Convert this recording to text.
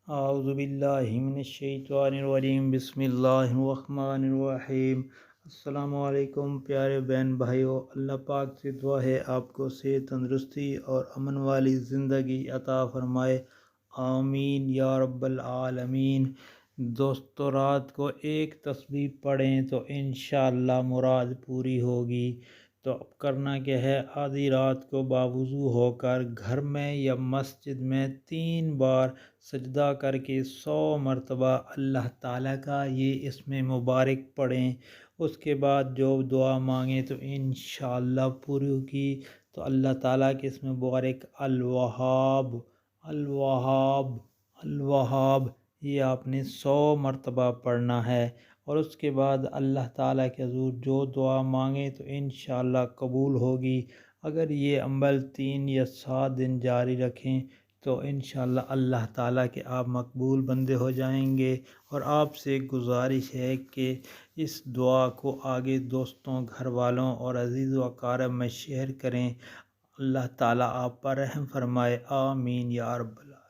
اعوذ باللہ من الشیطان الرجیم، بسم اللہ الرحمن الرحیم۔ السلام علیکم پیارے بہن بھائیو، اللہ پاک سے دعا ہے آپ کو صحت، تندرستی اور امن والی زندگی عطا فرمائے، آمین یا رب العالمین۔ دوستو، رات کو ایک تسبیح پڑھیں تو انشاءاللہ مراد پوری ہوگی۔ تو اب کرنا کیا ہے، آدھی رات کو باوضو ہو کر گھر میں یا مسجد میں 3 بار سجدہ کر کے 100 مرتبہ اللہ تعالیٰ کا یہ اسم مبارک پڑھیں۔ اس کے بعد جو دعا مانگیں تو انشاءاللہ پوری ہوگی۔ تو اللہ تعالیٰ کے اسم مبارک الوہاب، الوہاب، الوہاب، یہ آپ نے 100 مرتبہ پڑھنا ہے۔ اور اس کے بعد اللہ تعالیٰ کے حضور جو دعا مانگیں تو انشاءاللہ قبول ہوگی۔ اگر یہ عمل 3 یا 7 دن جاری رکھیں تو انشاءاللہ اللہ تعالیٰ کے آپ مقبول بندے ہو جائیں گے۔ اور آپ سے گزارش ہے کہ اس دعا کو آگے دوستوں، گھر والوں اور عزیز و اقارب میں شیئر کریں۔ اللہ تعالیٰ آپ پر رحم فرمائے، آمین یا رب العالمین۔